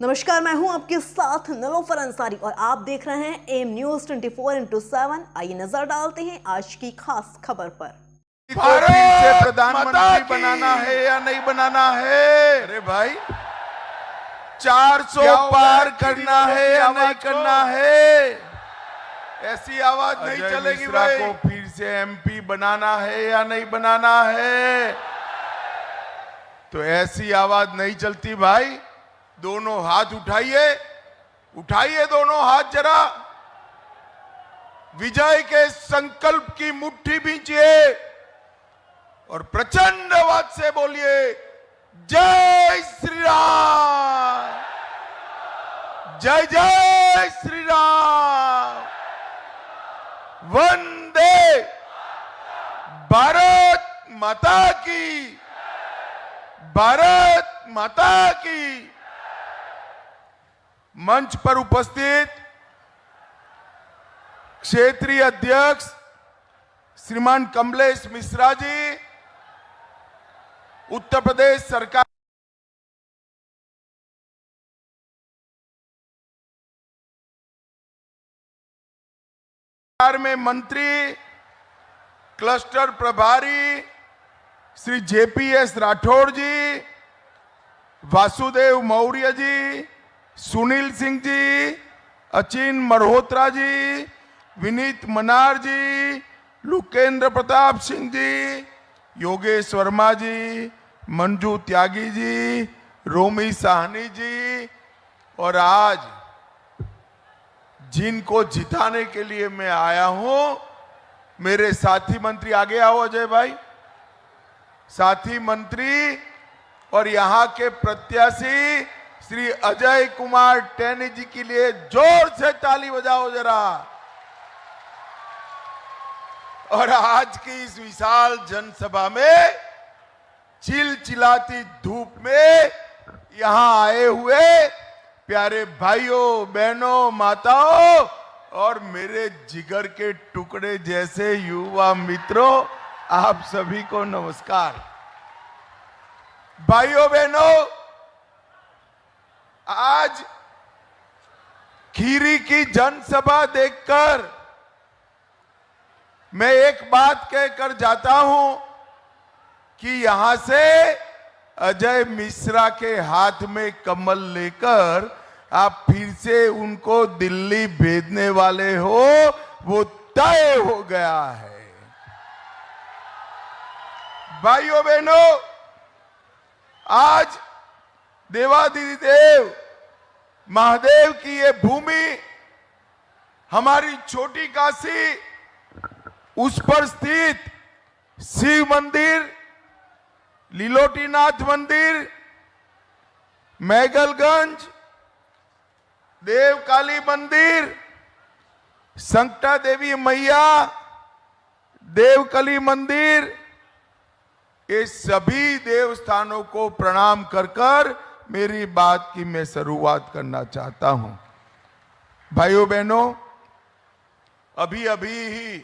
नमस्कार, मैं हूं आपके साथ निलोफर अंसारी और आप देख रहे हैं एम न्यूज 24x7। आइए नजर डालते हैं आज की खास खबर पर। भारत से प्रधानमंत्री बनाना है या नहीं बनाना है? अरे भाई 400 पार करना है या नहीं करना है? ऐसी आवाज नहीं चलेगी भाई। को फिर से एमपी बनाना है या नहीं बनाना है? तो ऐसी आवाज नहीं चलती भाई। दोनों हाथ उठाइए, उठाइए दोनों हाथ जरा। विजय के संकल्प की मुट्ठी भींचिए और प्रचंड आवाज से बोलिए, जय श्री राम, जय जय श्री राम, वंदे भारत माता की, भारत माता की। मंच पर उपस्थित क्षेत्रीय अध्यक्ष श्रीमान कमलेश मिश्रा जी, उत्तर प्रदेश सरकार में मंत्री, क्लस्टर प्रभारी श्री जेपीएस राठौड़ जी, वासुदेव मौर्य जी, सुनील सिंह जी, अचिन मल्होत्रा जी, विनीत मनार जी, लुकेंद्र प्रताप सिंह जी, योगेश वर्मा जी, मंजू त्यागी जी, रोमी साहनी जी, और आज जिनको जिताने के लिए मैं आया हूं, मेरे साथी मंत्री, आगे आओ अजय भाई, साथी मंत्री और यहां के प्रत्याशी श्री अजय कुमार टैनी जी के लिए जोर से ताली बजाओ जरा। और आज की इस विशाल जनसभा में चिलचिलाती धूप में यहां आए हुए प्यारे भाइयों, बहनों, माताओं और मेरे जिगर के टुकड़े जैसे युवा मित्रों, आप सभी को नमस्कार। भाइयों बहनों, आज खीरी की जनसभा देखकर मैं एक बात कहकर जाता हूं कि यहां से अजय मिश्रा के हाथ में कमल लेकर आप फिर से उनको दिल्ली भेजने वाले हो, वो तय हो गया है। भाइयों बहनों, आज देवादिदेव महादेव की ये भूमि, हमारी छोटी काशी, उस पर स्थित शिव मंदिर, लीलोटीनाथ मंदिर, मैगलगंज, देवकाली मंदिर, संकटा देवी मैया, देवकली मंदिर, ये सभी देवस्थानों को प्रणाम कर कर मेरी बात की मैं शुरुआत करना चाहता हूं। भाइयों बहनों, अभी अभी ही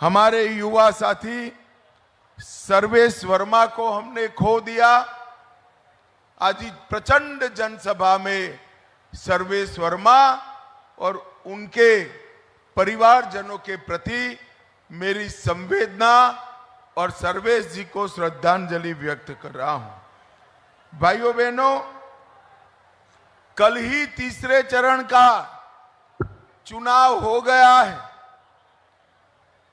हमारे युवा साथी सर्वेश वर्मा को हमने खो दिया। आज प्रचंड जनसभा में सर्वेश वर्मा और उनके परिवारजनों के प्रति मेरी संवेदना और सर्वेश जी को श्रद्धांजलि व्यक्त कर रहा हूं। भाइयों बहनों, कल ही तीसरे चरण का चुनाव हो गया है।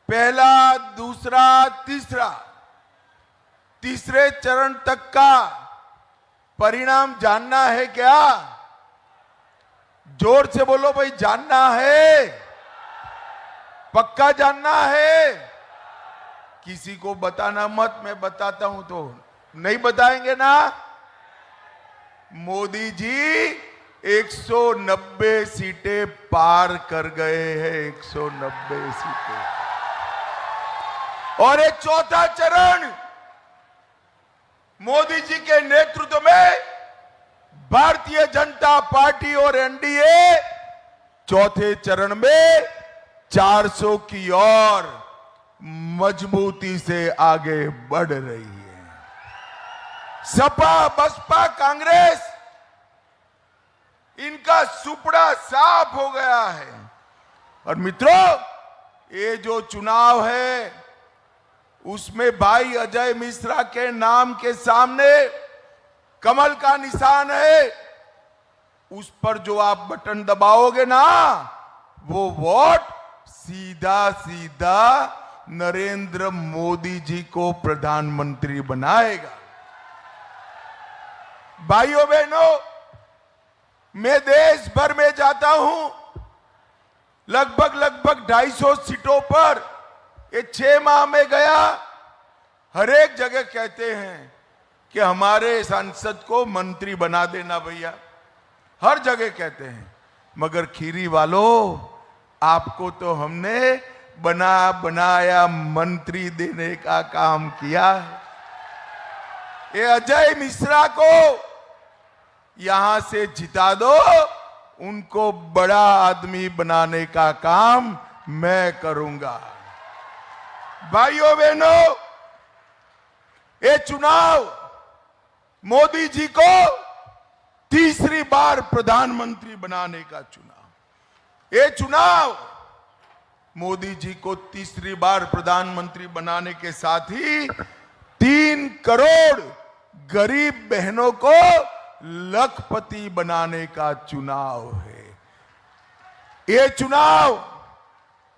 पहला, दूसरा, तीसरे चरण तक का परिणाम जानना है क्या? जोर से बोलो भाई, जानना है? पक्का जानना है? किसी को बताना मत, मैं बताता हूं तो नहीं बताएंगे ना। मोदी जी 190 सीटें पार कर गए हैं, 190 सीटें। और एक चौथा चरण मोदी जी के नेतृत्व में भारतीय जनता पार्टी और एनडीए चौथे चरण में 400 की ओर मजबूती से आगे बढ़ रही है। सपा, बसपा, कांग्रेस इनका सुपड़ा साफ हो गया है। और मित्रों, ये जो चुनाव है उसमें भाई अजय मिश्रा के नाम के सामने कमल का निशान है। उस पर जो आप बटन दबाओगे ना, वो वोट सीधा सीधा नरेंद्र मोदी जी को प्रधानमंत्री बनाएगा। भाइयों बहनों, मैं देश भर में जाता हूं, लगभग 250 सीटों पर ये 6 माह में गया। हर एक जगह कहते हैं कि हमारे सांसद को मंत्री बना देना भैया, हर जगह कहते हैं। मगर खीरी वालों, आपको तो हमने बनाया मंत्री देने का काम किया है। ये अजय मिश्रा को यहां से जिता दो, उनको बड़ा आदमी बनाने का काम मैं करूंगा। भाइयों बहनों, ये चुनाव मोदी जी को तीसरी बार प्रधानमंत्री बनाने का चुनाव। ये चुनाव मोदी जी को तीसरी बार प्रधानमंत्री बनाने के साथ ही 3 करोड़ गरीब बहनों को लखपति बनाने का चुनाव है। ये चुनाव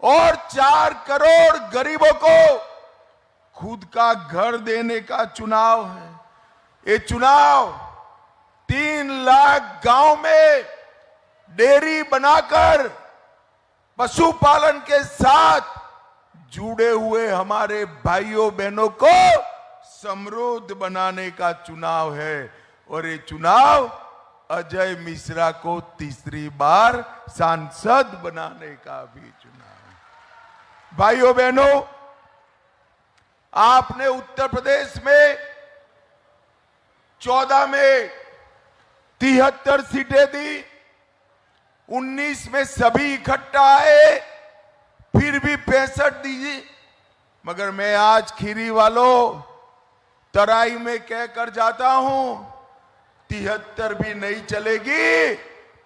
और 4 करोड़ गरीबों को खुद का घर देने का चुनाव है। ये चुनाव 3 लाख गांव में डेयरी बनाकर पशुपालन के साथ जुड़े हुए हमारे भाइयों बहनों को समृद्ध बनाने का चुनाव है। और ये चुनाव अजय मिश्रा को तीसरी बार सांसद बनाने का भी चुनाव है। भाइयों बहनों, आपने उत्तर प्रदेश में 14 में 73 सीटें दी, 19 में सभी इकट्ठा आए, फिर भी 65 दीजिए। मगर मैं आज खीरी वालों तराई में कहकर जाता हूं, 73 भी नहीं चलेगी,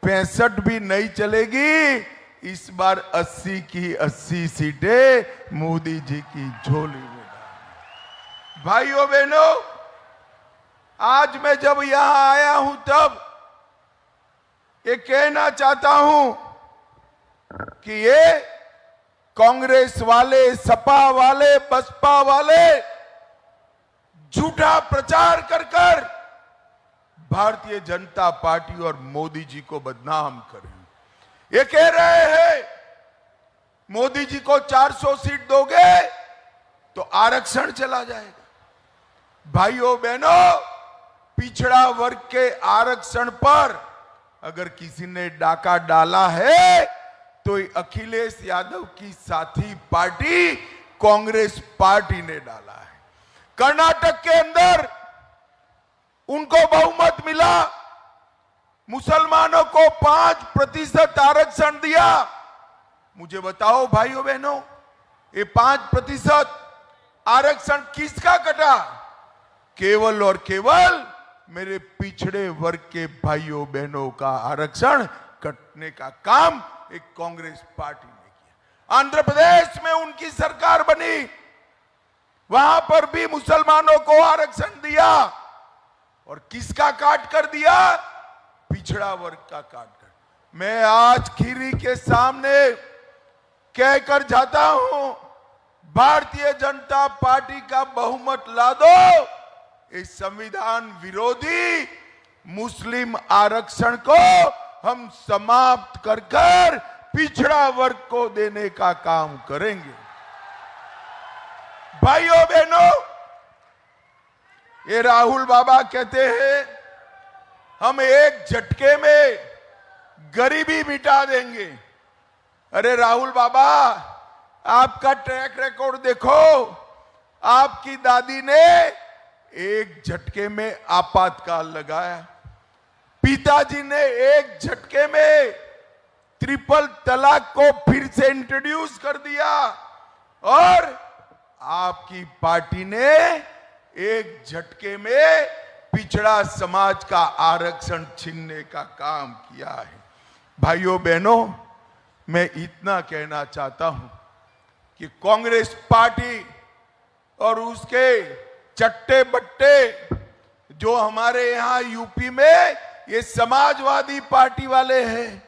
65 भी नहीं चलेगी। इस बार 80 की 80 सीटें मोदी जी की झोली में डाल। भाइयों बहनों, आज मैं जब यहां आया हूं तब ये कहना चाहता हूं कि ये कांग्रेस वाले, सपा वाले, बसपा वाले झूठा प्रचार कर कर भारतीय जनता पार्टी और मोदी जी को बदनाम करें। ये कह रहे हैं मोदी जी को 400 सीट दोगे तो आरक्षण चला जाएगा। भाइयों बहनों, पिछड़ा वर्ग के आरक्षण पर अगर किसी ने डाका डाला है तो अखिलेश यादव की साथी पार्टी कांग्रेस पार्टी ने डाला है। कर्नाटक के अंदर उनको बहुमत मिला, मुसलमानों को 5% आरक्षण दिया। मुझे बताओ भाइयों बहनों, ये 5% आरक्षण किसका कटा? केवल और केवल मेरे पिछड़े वर्ग के भाइयों बहनों का आरक्षण कटने का काम एक कांग्रेस पार्टी ने किया। आंध्र प्रदेश में उनकी सरकार बनी, वहां पर भी मुसलमानों को आरक्षण दिया। और किसका काट कर दिया? पिछड़ा वर्ग का काट कर। मैं आज खीरी के सामने कहकर जाता हूं, भारतीय जनता पार्टी का बहुमत ला दो, इस संविधान विरोधी मुस्लिम आरक्षण को हम समाप्त कर कर पिछड़ा वर्ग को देने का काम करेंगे। भाइयों बहनों, ये राहुल बाबा कहते हैं हम एक झटके में गरीबी मिटा देंगे। अरे राहुल बाबा, आपका ट्रैक रिकॉर्ड देखो। आपकी दादी ने एक झटके में आपातकाल लगाया, पिताजी ने एक झटके में ट्रिपल तलाक को फिर से इंट्रोड्यूस कर दिया, और आपकी पार्टी ने एक झटके में पिछड़ा समाज का आरक्षण छीनने का काम किया है। भाइयों बहनों, मैं इतना कहना चाहता हूं कि कांग्रेस पार्टी और उसके चट्टे बट्टे जो हमारे यहां यूपी में ये समाजवादी पार्टी वाले हैं,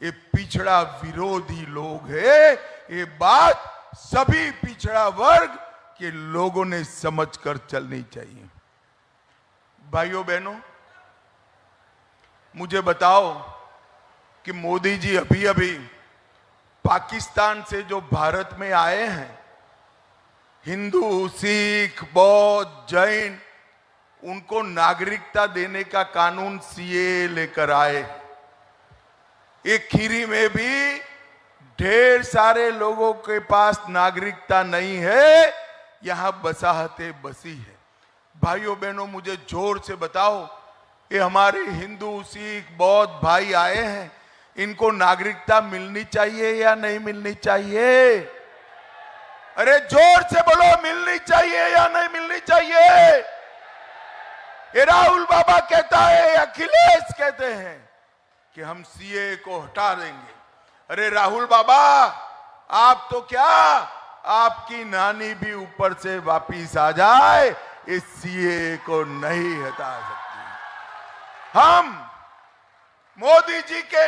ये पिछड़ा विरोधी लोग हैं। ये बात सभी पिछड़ा वर्ग के लोगों ने समझकर चलनी चाहिए। भाइयों बहनों, मुझे बताओ कि मोदी जी अभी अभी पाकिस्तान से जो भारत में आए हैं, हिंदू, सिख, बौद्ध, जैन, उनको नागरिकता देने का कानून सीए लेकर आए। एक खीरी में भी ढेर सारे लोगों के पास नागरिकता नहीं है, यहां बसाहतें बसी है। भाइयों बहनों, मुझे जोर से बताओ, ये हमारे हिंदू, सिख, बौद्ध भाई आए हैं, इनको नागरिकता मिलनी चाहिए या नहीं मिलनी चाहिए? अरे जोर से बोलो, मिलनी चाहिए या नहीं मिलनी चाहिए? ये राहुल बाबा कहता है, अखिलेश कहते हैं कि हम सीए को हटा देंगे। अरे राहुल बाबा, आप तो क्या, आपकी नानी भी ऊपर से वापिस आ जाए, इस सीए को नहीं हटा सकती। हम मोदी जी के